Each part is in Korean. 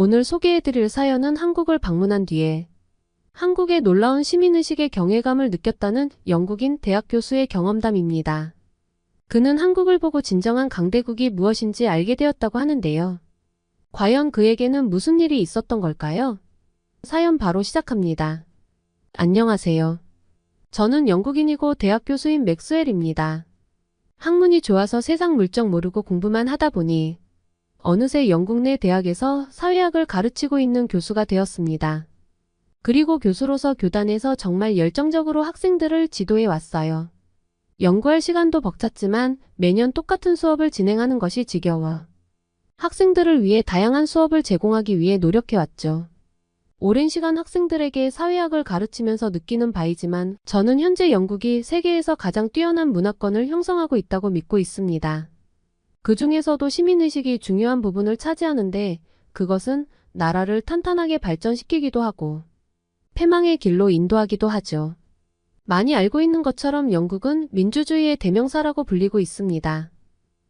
오늘 소개해드릴 사연은 한국을 방문한 뒤에 한국의 놀라운 시민의식에 경외감을 느꼈다는 영국인 대학 교수의 경험담입니다. 그는 한국을 보고 진정한 강대국이 무엇인지 알게 되었다고 하는데요. 과연 그에게는 무슨 일이 있었던 걸까요? 사연 바로 시작합니다. 안녕하세요. 저는 영국인이고 대학 교수인 맥스웰입니다. 학문이 좋아서 세상 물정 모르고 공부만 하다 보니 어느새 영국 내 대학에서 사회학을 가르치고 있는 교수가 되었습니다. 그리고 교수로서 교단에서 정말 열정적으로 학생들을 지도해 왔어요. 연구할 시간도 벅찼지만 매년 똑같은 수업을 진행하는 것이 지겨워 학생들을 위해 다양한 수업을 제공하기 위해 노력해왔죠. 오랜 시간 학생들에게 사회학을 가르치면서 느끼는 바이지만 저는 현재 영국이 세계에서 가장 뛰어난 문화권을 형성하고 있다고 믿고 있습니다. 그 중에서도 시민의식이 중요한 부분을 차지하는데 그것은 나라를 탄탄하게 발전시키기도 하고 패망의 길로 인도하기도 하죠. 많이 알고 있는 것처럼 영국은 민주주의의 대명사라고 불리고 있습니다.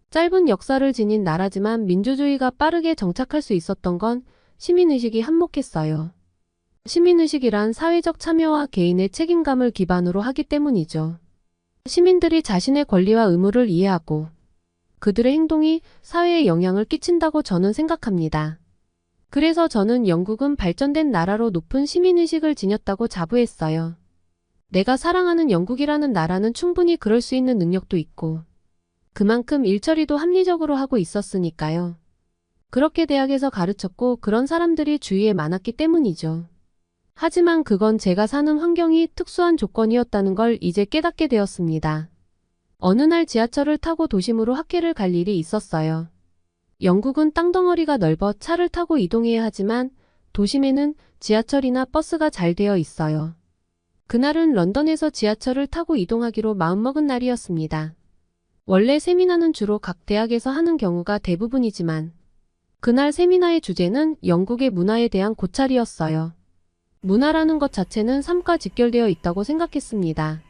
짧은 역사를 지닌 나라지만 민주주의가 빠르게 정착할 수 있었던 건 시민의식이 한몫했어요. 시민의식이란 사회적 참여와 개인의 책임감을 기반으로 하기 때문이죠. 시민들이 자신의 권리와 의무를 이해하고 그들의 행동이 사회에 영향을 끼친다고 저는 생각합니다. 그래서 저는 영국은 발전된 나라로 높은 시민의식을 지녔다고 자부했어요. 내가 사랑하는 영국이라는 나라는 충분히 그럴 수 있는 능력도 있고 그만큼 일처리도 합리적으로 하고 있었으니까요. 그렇게 대학에서 가르쳤고 그런 사람들이 주위에 많았기 때문이죠. 하지만 그건 제가 사는 환경이 특수한 조건이었다는 걸 이제 깨닫게 되었습니다. 어느 날 지하철을 타고 도심으로 학회를 갈 일이 있었어요. 영국은 땅덩어리가 넓어 차를 타고 이동해야 하지만 도심에는 지하철이나 버스가 잘 되어 있어요. 그날은 런던에서 지하철을 타고 이동하기로 마음먹은 날이었습니다. 원래 세미나는 주로 각 대학에서 하는 경우가 대부분이지만 그날 세미나의 주제는 영국의 문화에 대한 고찰이었어요. 문화라는 것 자체는 삶과 직결되어 있다고 생각했습니다.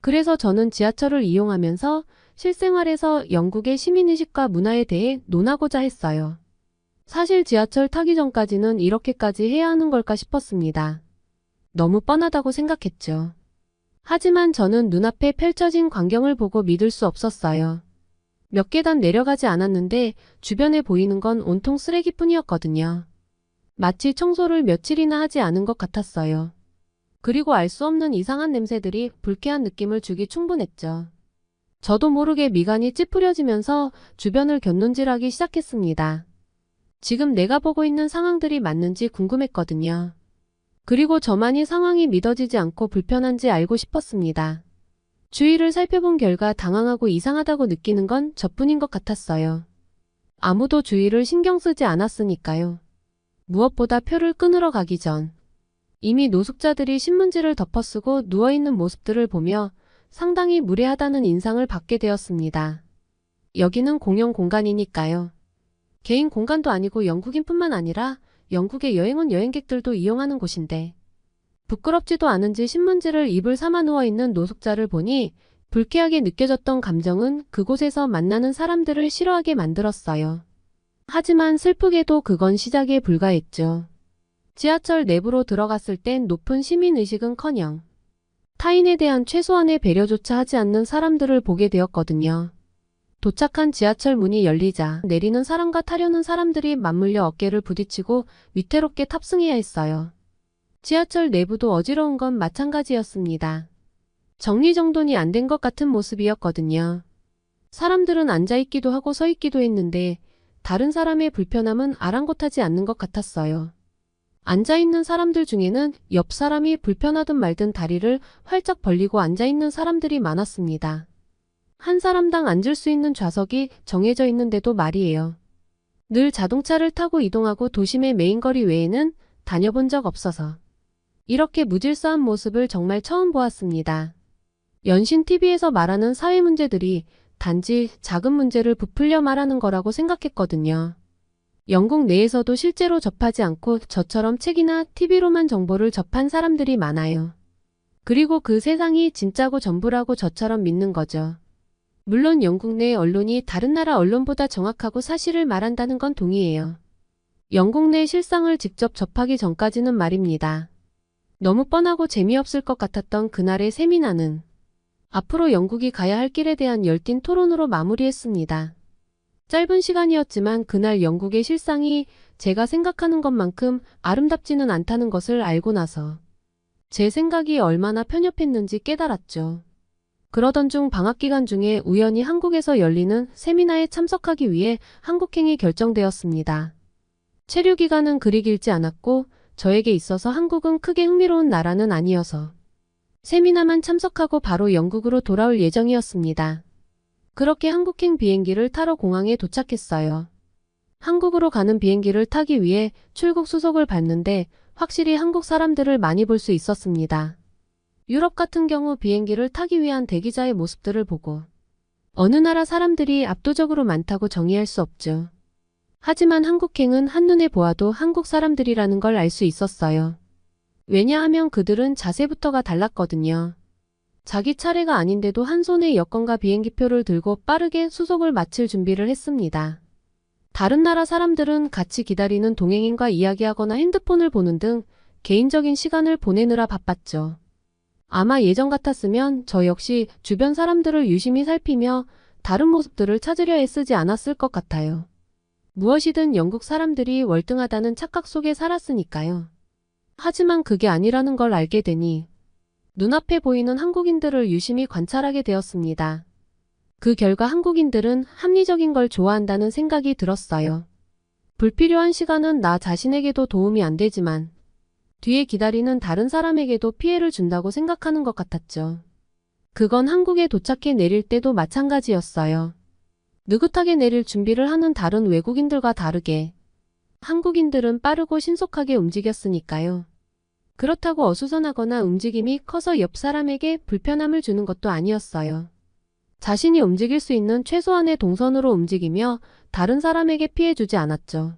그래서 저는 지하철을 이용하면서 실생활에서 영국의 시민의식과 문화에 대해 논하고자 했어요. 사실 지하철 타기 전까지는 이렇게까지 해야 하는 걸까 싶었습니다. 너무 뻔하다고 생각했죠. 하지만 저는 눈앞에 펼쳐진 광경을 보고 믿을 수 없었어요. 몇 계단 내려가지 않았는데 주변에 보이는 건 온통 쓰레기뿐이었거든요. 마치 청소를 며칠이나 하지 않은 것 같았어요. 그리고 알 수 없는 이상한 냄새들이 불쾌한 느낌을 주기 충분했죠. 저도 모르게 미간이 찌푸려지면서 주변을 곁눈질하기 시작했습니다. 지금 내가 보고 있는 상황들이 맞는지 궁금했거든요. 그리고 저만이 상황이 믿어지지 않고 불편한지 알고 싶었습니다. 주위를 살펴본 결과 당황하고 이상하다고 느끼는 건 저뿐인 것 같았어요. 아무도 주위를 신경 쓰지 않았으니까요. 무엇보다 표를 끊으러 가기 전 이미 노숙자들이 신문지를 덮어쓰고 누워있는 모습들을 보며 상당히 무례하다는 인상을 받게 되었습니다. 여기는 공용 공간이니까요. 개인 공간도 아니고 영국인뿐만 아니라 영국에 여행 온 여행객들도 이용하는 곳인데 부끄럽지도 않은지 신문지를 입을 삼아 누워있는 노숙자를 보니 불쾌하게 느껴졌던 감정은 그곳에서 만나는 사람들을 싫어하게 만들었어요. 하지만 슬프게도 그건 시작에 불과했죠. 지하철 내부로 들어갔을 땐 높은 시민의식은커녕 타인에 대한 최소한의 배려조차 하지 않는 사람들을 보게 되었거든요. 도착한 지하철 문이 열리자 내리는 사람과 타려는 사람들이 맞물려 어깨를 부딪히고 위태롭게 탑승해야 했어요. 지하철 내부도 어지러운 건 마찬가지였습니다. 정리정돈이 안 된 것 같은 모습이었거든요. 사람들은 앉아있기도 하고 서있기도 했는데 다른 사람의 불편함은 아랑곳하지 않는 것 같았어요. 앉아있는 사람들 중에는 옆 사람이 불편하든 말든 다리를 활짝 벌리고 앉아있는 사람들이 많았습니다. 한 사람당 앉을 수 있는 좌석이 정해져 있는데도 말이에요. 늘 자동차를 타고 이동하고 도심의 메인거리 외에는 다녀본 적 없어서 이렇게 무질서한 모습을 정말 처음 보았습니다. 연신 TV에서 말하는 사회 문제들이 단지 작은 문제를 부풀려 말하는 거라고 생각했거든요. 영국 내에서도 실제로 접하지 않고 저처럼 책이나 TV로만 정보를 접한 사람들이 많아요. 그리고 그 세상이 진짜고 전부라고 저처럼 믿는 거죠. 물론 영국 내 언론이 다른 나라 언론보다 정확하고 사실을 말한다는 건 동의해요. 영국 내 실상을 직접 접하기 전까지는 말입니다. 너무 뻔하고 재미없을 것 같았던 그날의 세미나는 앞으로 영국이 가야 할 길에 대한 열띤 토론으로 마무리했습니다. 짧은 시간이었지만 그날 영국의 실상이 제가 생각하는 것만큼 아름답지는 않다는 것을 알고 나서 제 생각이 얼마나 편협했는지 깨달았죠. 그러던 중 방학 기간 중에 우연히 한국에서 열리는 세미나에 참석하기 위해 한국행이 결정되었습니다. 체류 기간은 그리 길지 않았고 저에게 있어서 한국은 크게 흥미로운 나라는 아니어서 세미나만 참석하고 바로 영국으로 돌아올 예정이었습니다. 그렇게 한국행 비행기를 타러 공항에 도착했어요. 한국으로 가는 비행기를 타기 위해 출국 수속을 받는데 확실히 한국 사람들을 많이 볼 수 있었습니다. 유럽 같은 경우 비행기를 타기 위한 대기자의 모습들을 보고 어느 나라 사람들이 압도적으로 많다고 정의할 수 없죠. 하지만 한국행은 한눈에 보아도 한국 사람들이라는 걸 알 수 있었어요. 왜냐하면 그들은 자세부터가 달랐거든요. 자기 차례가 아닌데도 한 손에 여권과 비행기표를 들고 빠르게 수속을 마칠 준비를 했습니다. 다른 나라 사람들은 같이 기다리는 동행인과 이야기하거나 핸드폰을 보는 등 개인적인 시간을 보내느라 바빴죠. 아마 예전 같았으면 저 역시 주변 사람들을 유심히 살피며 다른 모습들을 찾으려 애쓰지 않았을 것 같아요. 무엇이든 영국 사람들이 월등하다는 착각 속에 살았으니까요. 하지만 그게 아니라는 걸 알게 되니 눈앞에 보이는 한국인들을 유심히 관찰하게 되었습니다. 그 결과 한국인들은 합리적인 걸 좋아한다는 생각이 들었어요. 불필요한 시간은 나 자신에게도 도움이 안 되지만 뒤에 기다리는 다른 사람에게도 피해를 준다고 생각하는 것 같았죠. 그건 한국에 도착해 내릴 때도 마찬가지였어요. 느긋하게 내릴 준비를 하는 다른 외국인들과 다르게 한국인들은 빠르고 신속하게 움직였으니까요. 그렇다고 어수선하거나 움직임이 커서 옆 사람에게 불편함을 주는 것도 아니었어요. 자신이 움직일 수 있는 최소한의 동선으로 움직이며 다른 사람에게 피해 주지 않았죠.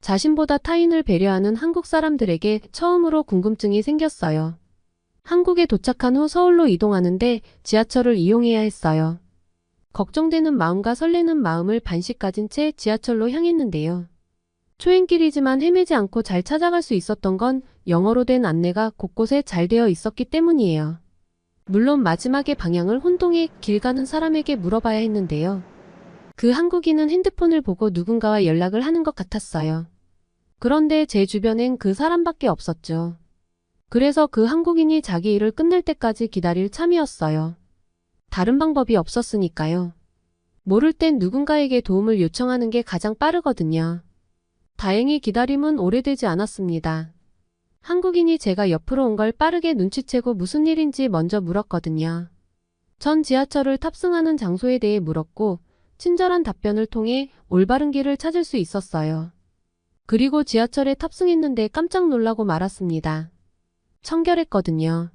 자신보다 타인을 배려하는 한국 사람들에게 처음으로 궁금증이 생겼어요. 한국에 도착한 후 서울로 이동하는데 지하철을 이용해야 했어요. 걱정되는 마음과 설레는 마음을 반씩 가진 채 지하철로 향했는데요. 초행길이지만 헤매지 않고 잘 찾아갈 수 있었던 건 영어로 된 안내가 곳곳에 잘 되어 있었기 때문이에요. 물론 마지막에 방향을 혼동해 길 가는 사람에게 물어봐야 했는데요. 그 한국인은 핸드폰을 보고 누군가와 연락을 하는 것 같았어요. 그런데 제 주변엔 그 사람밖에 없었죠. 그래서 그 한국인이 자기 일을 끝낼 때까지 기다릴 참이었어요. 다른 방법이 없었으니까요. 모를 땐 누군가에게 도움을 요청하는 게 가장 빠르거든요. 다행히 기다림은 오래되지 않았습니다. 한국인이 제가 옆으로 온 걸 빠르게 눈치채고 무슨 일인지 먼저 물었거든요. 전 지하철을 탑승하는 장소에 대해 물었고 친절한 답변을 통해 올바른 길을 찾을 수 있었어요. 그리고 지하철에 탑승했는데 깜짝 놀라고 말았습니다. 청결했거든요.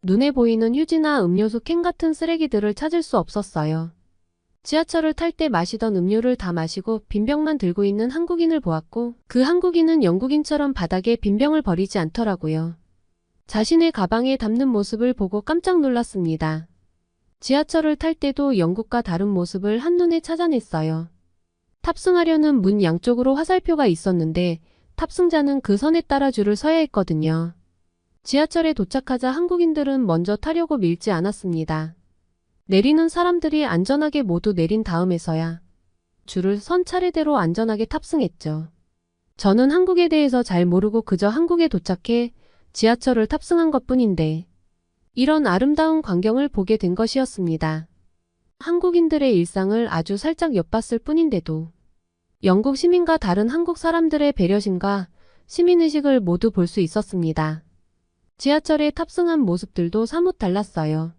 눈에 보이는 휴지나 음료수 캔 같은 쓰레기들을 찾을 수 없었어요. 지하철을 탈 때 마시던 음료를 다 마시고 빈병만 들고 있는 한국인을 보았고 그 한국인은 영국인처럼 바닥에 빈병을 버리지 않더라고요. 자신의 가방에 담는 모습을 보고 깜짝 놀랐습니다. 지하철을 탈 때도 영국과 다른 모습을 한눈에 찾아냈어요. 탑승하려는 문 양쪽으로 화살표가 있었는데 탑승자는 그 선에 따라 줄을 서야 했거든요. 지하철에 도착하자 한국인들은 먼저 타려고 밀지 않았습니다. 내리는 사람들이 안전하게 모두 내린 다음에서야 줄을 선 차례대로 안전하게 탑승했죠. 저는 한국에 대해서 잘 모르고 그저 한국에 도착해 지하철을 탑승한 것뿐인데 이런 아름다운 광경을 보게 된 것이었습니다. 한국인들의 일상을 아주 살짝 엿봤을 뿐인데도 영국 시민과 다른 한국 사람들의 배려심과 시민의식을 모두 볼 수 있었습니다. 지하철에 탑승한 모습들도 사뭇 달랐어요.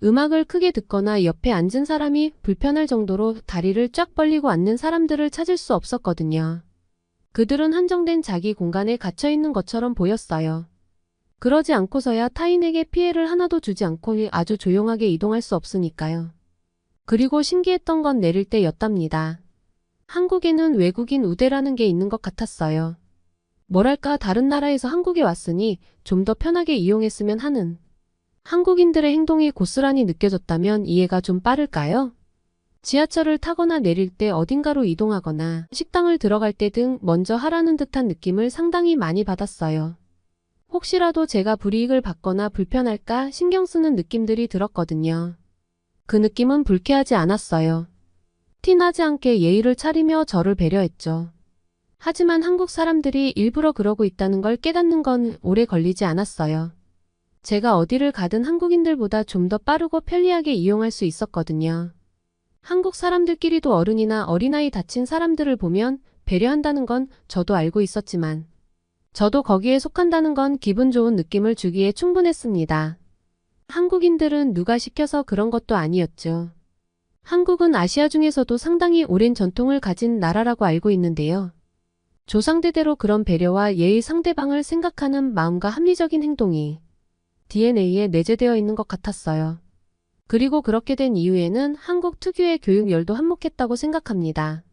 음악을 크게 듣거나 옆에 앉은 사람이 불편할 정도로 다리를 쫙 벌리고 앉는 사람들을 찾을 수 없었거든요. 그들은 한정된 자기 공간에 갇혀 있는 것처럼 보였어요. 그러지 않고서야 타인에게 피해를 하나도 주지 않고 아주 조용하게 이동할 수 없으니까요. 그리고 신기했던 건 내릴 때였답니다. 한국에는 외국인 우대라는 게 있는 것 같았어요. 뭐랄까 다른 나라에서 한국에 왔으니 좀 더 편하게 이용했으면 하는 한국인들의 행동이 고스란히 느껴졌다면 이해가 좀 빠를까요? 지하철을 타거나 내릴 때 어딘가로 이동하거나 식당을 들어갈 때 등 먼저 하라는 듯한 느낌을 상당히 많이 받았어요. 혹시라도 제가 불이익을 받거나 불편할까 신경 쓰는 느낌들이 들었거든요. 그 느낌은 불쾌하지 않았어요. 티나지 않게 예의를 차리며 저를 배려했죠. 하지만 한국 사람들이 일부러 그러고 있다는 걸 깨닫는 건 오래 걸리지 않았어요. 제가 어디를 가든 한국인들보다 좀 더 빠르고 편리하게 이용할 수 있었거든요. 한국 사람들끼리도 어른이나 어린아이 다친 사람들을 보면 배려한다는 건 저도 알고 있었지만 저도 거기에 속한다는 건 기분 좋은 느낌을 주기에 충분했습니다. 한국인들은 누가 시켜서 그런 것도 아니었죠. 한국은 아시아 중에서도 상당히 오랜 전통을 가진 나라라고 알고 있는데요. 조상대대로 그런 배려와 예의 상대방을 생각하는 마음과 합리적인 행동이 DNA에 내재되어 있는 것 같았어요. 그리고 그렇게 된 이유에는 한국 특유의 교육열도 한몫했다고 생각합니다.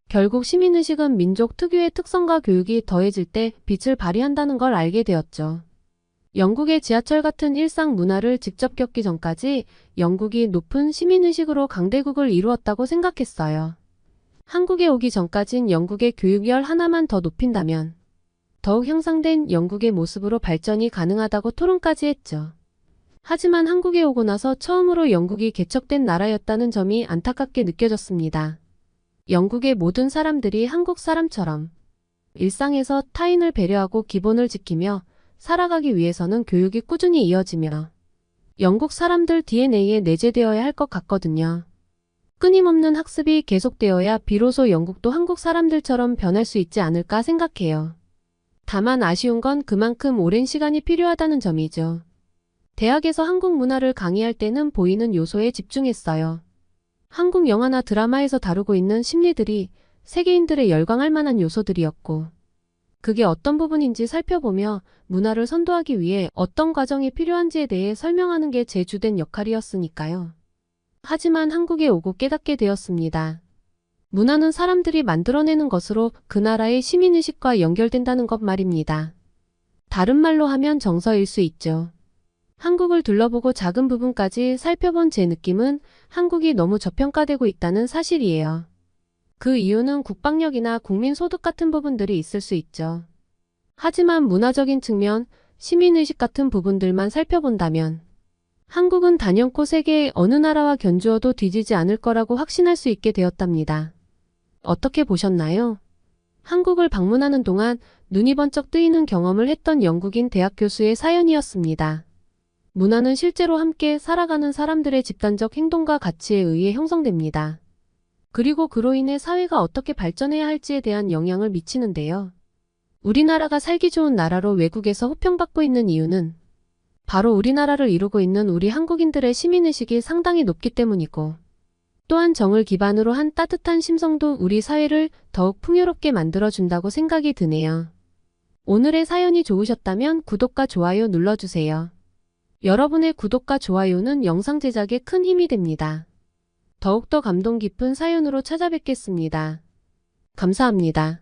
결국 시민의식은 민족 특유의 특성과 교육이 더해질 때 빛을 발휘한다는 걸 알게 되었죠. 영국의 지하철 같은 일상 문화를 직접 겪기 전까지 영국이 높은 시민의식으로 강대국을 이루었다고 생각했어요. 한국에 오기 전까진 영국의 교육열 하나만 더 높인다면 더욱 향상된 영국의 모습으로 발전이 가능하다고 토론까지 했죠. 하지만 한국에 오고 나서 처음으로 영국이 개척된 나라였다는 점이 안타깝게 느껴졌습니다. 영국의 모든 사람들이 한국 사람처럼 일상에서 타인을 배려하고 기본을 지키며 살아가기 위해서는 교육이 꾸준히 이어지며 영국 사람들 DNA에 내재되어야 할 것 같거든요. 끊임없는 학습이 계속되어야 비로소 영국도 한국 사람들처럼 변할 수 있지 않을까 생각해요. 다만 아쉬운 건 그만큼 오랜 시간이 필요하다는 점이죠. 대학에서 한국 문화를 강의할 때는 보이는 요소에 집중했어요. 한국 영화나 드라마에서 다루고 있는 심리들이 세계인들의 열광할 만한 요소들이었고 그게 어떤 부분인지 살펴보며 문화를 선도하기 위해 어떤 과정이 필요한지에 대해 설명하는 게 제 주된 역할이었으니까요. 하지만 한국에 오고 깨닫게 되었습니다. 문화는 사람들이 만들어내는 것으로 그 나라의 시민의식과 연결된다는 것 말입니다. 다른 말로 하면 정서일 수 있죠. 한국을 둘러보고 작은 부분까지 살펴본 제 느낌은 한국이 너무 저평가되고 있다는 사실이에요. 그 이유는 국방력이나 국민소득 같은 부분들이 있을 수 있죠. 하지만 문화적인 측면, 시민의식 같은 부분들만 살펴본다면 한국은 단연코 세계의 어느 나라와 견주어도 뒤지지 않을 거라고 확신할 수 있게 되었답니다. 어떻게 보셨나요? 한국을 방문하는 동안 눈이 번쩍 뜨이는 경험을 했던 영국인 대학 교수의 사연이었습니다. 문화는 실제로 함께 살아가는 사람들의 집단적 행동과 가치에 의해 형성됩니다. 그리고 그로 인해 사회가 어떻게 발전해야 할지에 대한 영향을 미치는데요. 우리나라가 살기 좋은 나라로 외국에서 호평받고 있는 이유는 바로 우리나라를 이루고 있는 우리 한국인들의 시민의식이 상당히 높기 때문이고 또한 정을 기반으로 한 따뜻한 심성도 우리 사회를 더욱 풍요롭게 만들어준다고 생각이 드네요. 오늘의 사연이 좋으셨다면 구독과 좋아요 눌러주세요. 여러분의 구독과 좋아요는 영상 제작에 큰 힘이 됩니다. 더욱더 감동 깊은 사연으로 찾아뵙겠습니다. 감사합니다.